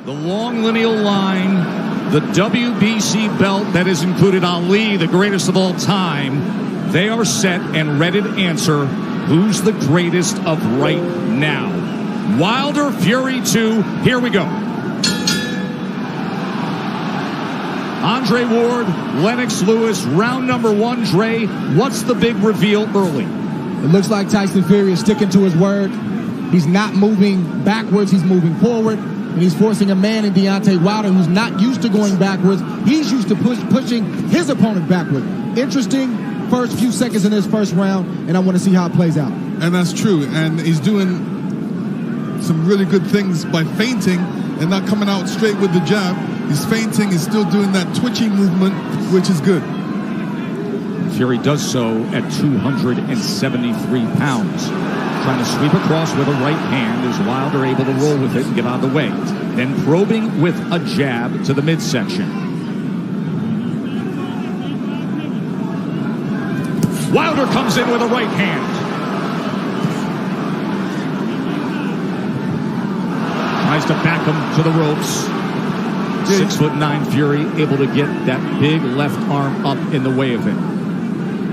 The long lineal line, the WBC belt that has included Ali, the greatest of all time. They are set and ready to answer who's the greatest of right now. Wilder, Fury 2, here we go. Andre Ward, Lennox Lewis, round number 1. Dre, what's the big reveal early? It looks like Tyson Fury is sticking to his word. He's not moving backwards, he's moving forward. And he's forcing a man in Deontay Wilder who's not used to going backwards. He's used to pushing his opponent backward. Interesting first few seconds in this first round, and I want to see how it plays out. And that's true. And he's doing some really good things by feinting and not coming out straight with the jab. He's feinting, he's still doing that twitching movement, which is good. Fury does so at 273 pounds. Trying to sweep across with a right hand. Is Wilder able to roll with it and get out of the way? Then probing with a jab to the midsection. Wilder comes in with a right hand. Tries to back him to the ropes. 6'9" Fury able to get that big left arm up in the way of it.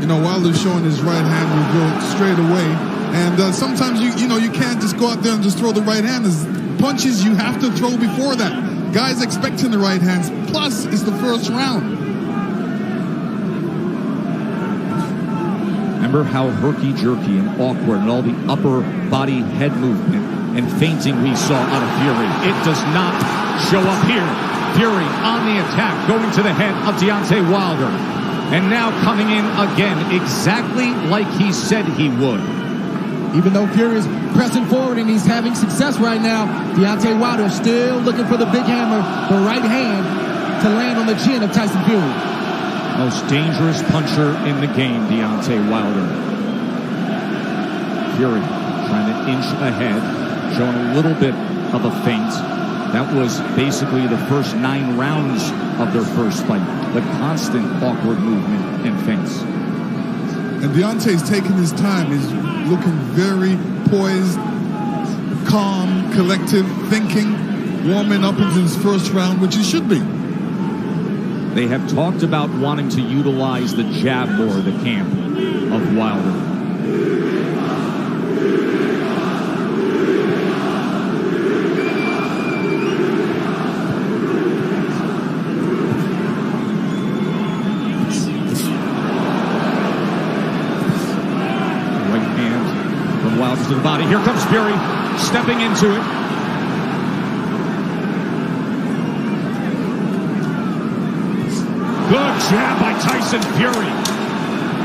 You know, Wilder's showing his right hand will go straight away. And sometimes you can't just go out there and just throw the right hand. There's punches you have to throw before that. Guys expecting the right hands. Plus, it's the first round. Remember how herky-jerky and awkward and all the upper body head movement and feinting we saw out of Fury. It does not show up here. Fury on the attack, going to the head of Deontay Wilder. And now coming in again, exactly like he said he would. Even though Fury is pressing forward and he's having success right now, Deontay Wilder is still looking for the big hammer, the right hand, to land on the chin of Tyson Fury. Most dangerous puncher in the game, Deontay Wilder. Fury trying to inch ahead, showing a little bit of a feint. That was basically the first 9 rounds of their first fight. The constant awkward movement and feints. And Deontay's taking his time. He's looking very poised, calm, collective, thinking, warming up into his first round, which he should be. They have talked about wanting to utilize the jab more, the camp of Wilder. To the body. Here comes Fury, stepping into it. Good jab by Tyson Fury.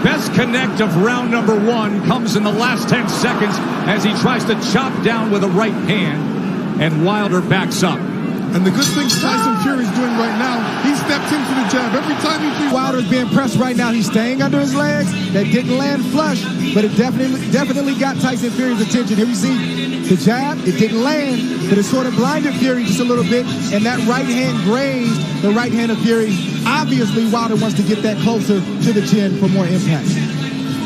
Best connect of round number 1 comes in the last 10 seconds as he tries to chop down with a right hand, and Wilder backs up. And the good thing Tyson Fury's doing right now, he stepped into the jab. Every time he sees Wilder's being pressed right now, he's staying under his legs. That didn't land flush, but it definitely got Tyson Fury's attention. Here we see the jab. It didn't land, but it sort of blinded Fury just a little bit, and that right hand grazed the right hand of Fury. Obviously, Wilder wants to get that closer to the chin for more impact.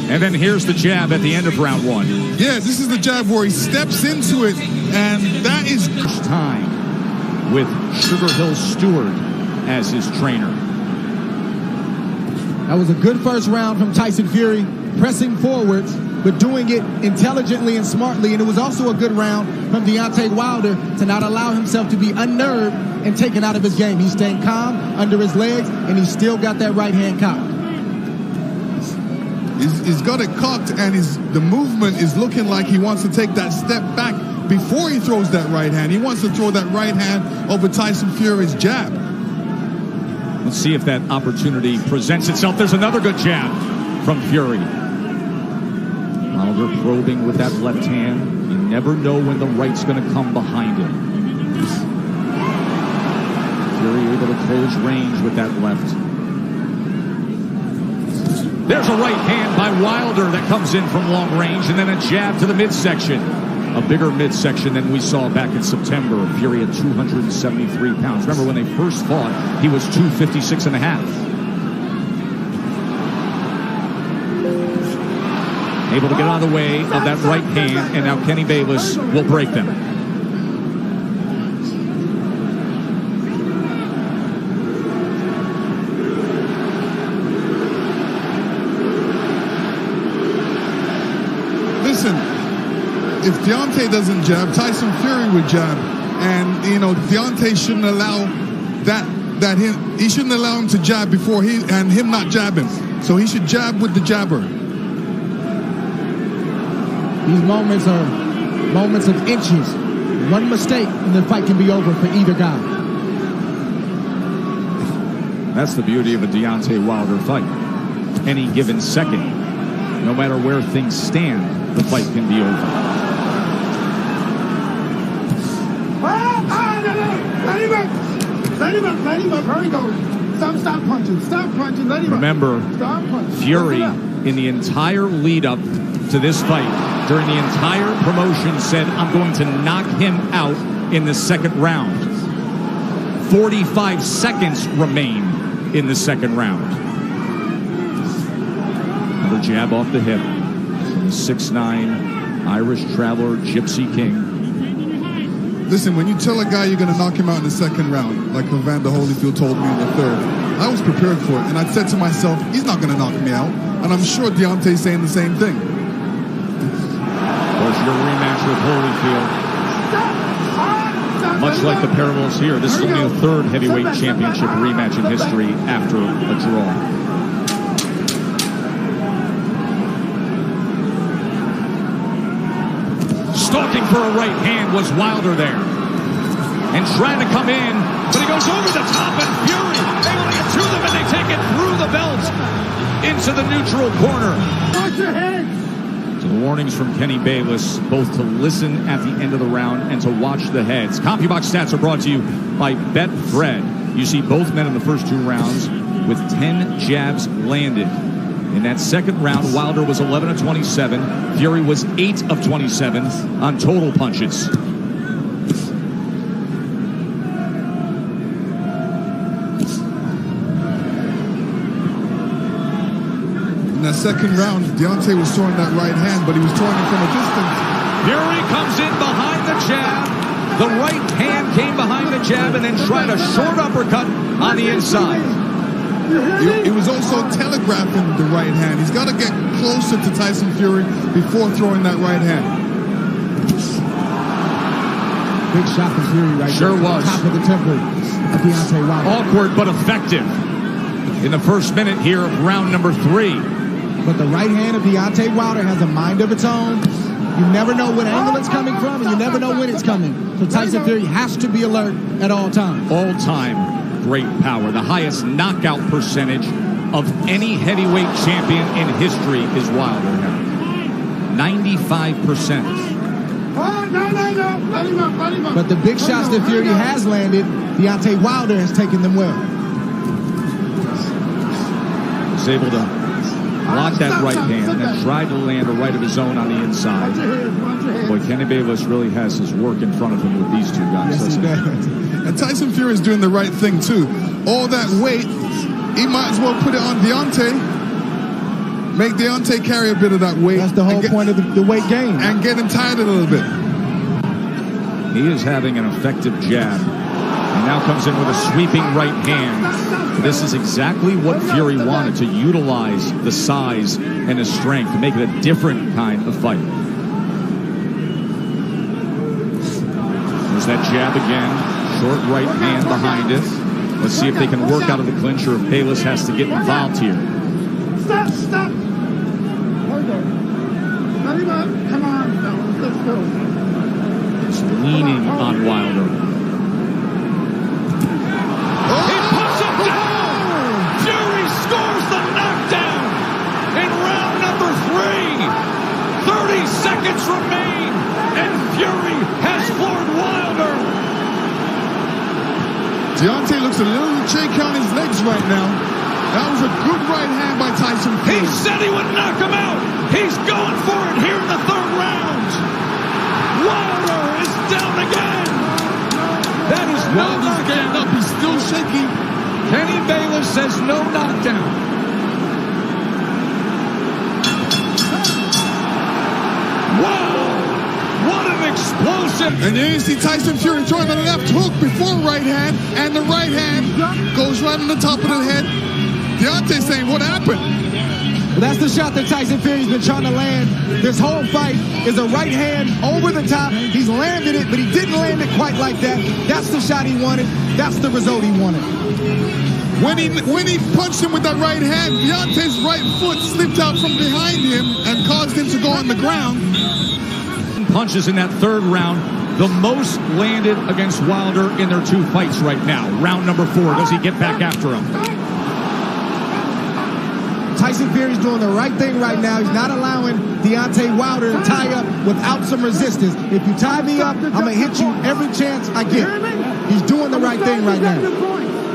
And then here's the jab at the end of round 1. Yeah, this is the jab where he steps into it, and that is time with Sugar Hill Stewart as his trainer. That was a good first round from Tyson Fury, pressing forwards, but doing it intelligently and smartly. And it was also a good round from Deontay Wilder to not allow himself to be unnerved and taken out of his game. He's staying calm under his legs, and he's still got that right hand cocked. He's got it cocked, and the movement is looking like he wants to take that step back before he throws that right hand. He wants to throw that right hand over Tyson Fury's jab. Let's see if that opportunity presents itself. There's another good jab from Fury. Wilder probing with that left hand. You never know when the right's going to come behind him. Fury able to close range with that left. There's a right hand by Wilder that comes in from long range, and then a jab to the midsection. A bigger midsection than we saw back in September. Fury at 273 pounds. Remember when they first fought, he was 256 and a half. Able to get out of the way of that right hand, and now Kenny Bayless will break them. if Deontay doesn't jab, Tyson Fury would jab. And, you know, Deontay shouldn't allow he shouldn't allow him to jab before him not jabbing. So he should jab with the jabber. These moments are moments of inches. One mistake and the fight can be over for either guy. That's the beauty of a Deontay Wilder fight. Any given second, no matter where things stand, the fight can be over. Let him up. Hurry, go. Stop punching. Stop punching. Let him Remember, Stop punching. Fury, in the entire lead up to this fight, during the entire promotion, said, I'm going to knock him out in the second round. 45 seconds remain in the second round. Another jab off the hip from the 6'9" Irish Traveler, Gypsy King. Listen, when you tell a guy you're going to knock him out in the second round, like Evander Holyfield told me in the third, I was prepared for it. And I said to myself, he's not going to knock me out. And I'm sure Deontay's saying the same thing. Of course, your rematch with Holyfield. Much like the parallels here, this is only the third heavyweight championship rematch in history after a draw. Stalking for a right hand was Wilder there. And trying to come in, but he goes over the top, and Fury able to get to them, and they take it through the belt into the neutral corner. Watch your head. So the warnings from Kenny Bayless, both to listen at the end of the round and to watch the heads. CompuBox stats are brought to you by Betfred. You see both men in the first 2 rounds with 10 jabs landed. In that second round, Wilder was 11 of 27. Fury was 8 of 27 on total punches. In that second round, Deontay was throwing that right hand, but he was throwing it from a distance. Fury comes in behind the jab. The right hand came behind the jab and then tried a short uppercut on the inside. He was also telegraphing the right hand. He's got to get closer to Tyson Fury before throwing that right hand. Big shot from Fury right Sure there. was. Top of the temple of Deontay Wilder. Awkward but effective in the first minute here of round number 3. But the right hand of Deontay Wilder has a mind of its own. You never know what angle it's coming from, and you never know when it's coming. So Tyson Fury has to be alert at all times. All time great power. The highest knockout percentage of any heavyweight champion in history is Wilder now. 95%. But the big shots that Fury has landed, Deontay Wilder has taken them well. Was able to block that right hand and tried to land a right of his own on the inside. Boy, Kenny Bayless really has his work in front of him with these two guys. Yes, he does. And Tyson Fury is doing the right thing, too. All that weight, he might as well put it on Deontay. Make Deontay carry a bit of that weight. That's the whole point of the weight gain. And get him tired a little bit. He is having an effective jab. And now comes in with a sweeping right hand. This is exactly what Fury wanted, to utilize the size and his strength to make it a different kind of fight. There's that jab again. Short right hand behind it. Let's see if they can work out of the clinch or if Bayless has to get involved here. Stop. Come on, let's go. Just leaning on Wilder. He puts him down! Fury scores the knockdown in round number 3. 30 seconds remain, and Fury has floored Wilder. Deontay looks a little shaky on his legs right now. That was a good right hand by Tyson Fury. He said he would knock him out. He's going for it here in the 3rd round. Wilder is down again. That is no Wilder's getting up. He's still shaky. Kenny Bayless says no knockdown. Wow! What an explosive! And then you see Tyson Fury throwing the left hook before right hand, and the right hand goes right on the top of the head. Deontay saying, what happened? Well, that's the shot that Tyson Fury's been trying to land this whole fight, is a right hand over the top. He's landed it, but he didn't land it quite like that. That's the shot he wanted. That's the result he wanted. When he punched him with that right hand, Deontay's right foot slipped out from behind him and caused him to go on the ground. Punches in that third round, the most landed against Wilder in their 2 fights right now. Round number 4, does he get back after him? Tyson Fury's doing the right thing right now. He's not allowing Deontay Wilder to tie up without some resistance. If you tie me up, I'm going to hit you every chance I get. He's doing the right thing right now.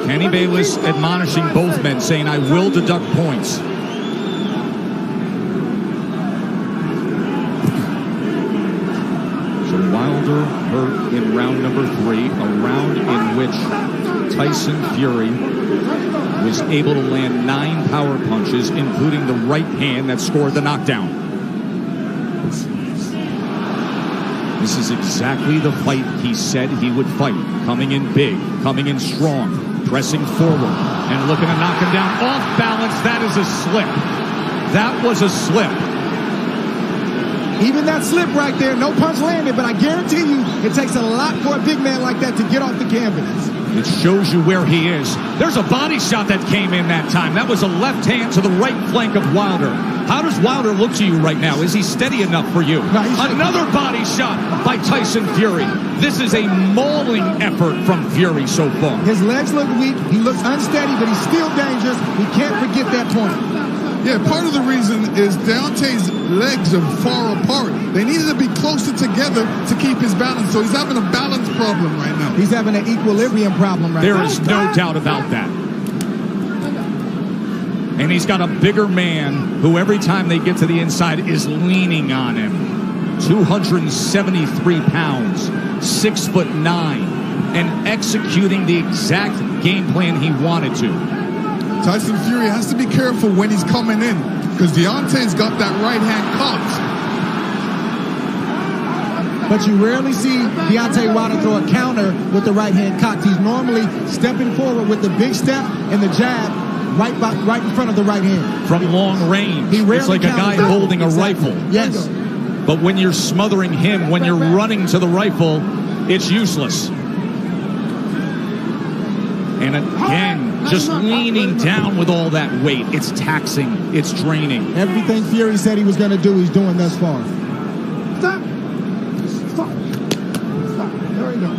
Kenny Bayless admonishing both men, saying, I will deduct points. So Wilder hurt in round number 3, a round in which Tyson Fury was able to land 9 power punches, including the right hand that scored the knockdown. This is exactly the fight he said he would fight. Coming in big, coming in strong, pressing forward, and looking to knock him down off balance. That is a slip. That was a slip. Even that slip right there, no punch landed, but I guarantee you it takes a lot for a big man like that to get off the canvas. It shows you where he is. There's a body shot that came in that time. That was a left hand to the right flank of Wilder. How does Wilder look to you right now? Is he steady enough for you? No, another body shot by Tyson Fury. This is a mauling effort from Fury so far. His legs look weak. He looks unsteady, but he's still dangerous. We can't forget that point. Yeah, part of the reason is Deontay's legs are far apart. They needed to be closer together to keep his balance. So he's having a balance problem right now. He's having an equilibrium problem right now. There is no doubt about that. And he's got a bigger man who every time they get to the inside is leaning on him. 273 pounds, 6'9", and executing the exact game plan he wanted to. Tyson Fury has to be careful when he's coming in, because Deontay's got that right hand cocked. But you rarely see Deontay Wilder throw a counter with the right hand cocked. He's normally stepping forward with the big step and the jab right in front of the right hand. From long range, it's like a guy holding a rifle. Yes. But when you're smothering him, when you're running to the rifle, it's useless. And again, just leaning down with all that weight. It's taxing. It's draining. Everything Fury said he was going to do, he's doing thus far. Stop. Stop. Stop. There we go.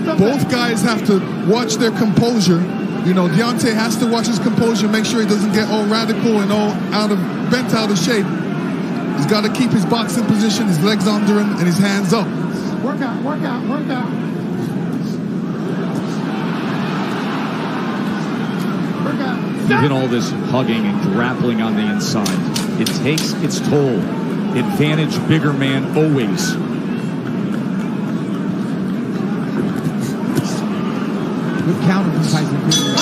Stop. Both guys have to watch their composure. You know, Deontay has to watch his composure, make sure he doesn't get all radical and all bent out of shape. He's got to keep his boxing position, his legs under him, and his hands up. Work out, work out, work out. Even all this hugging and grappling on the inside, it takes its toll. Advantage bigger man always. Good counter from Tyson Fury.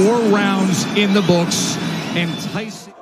4 rounds in the books, and Tyson...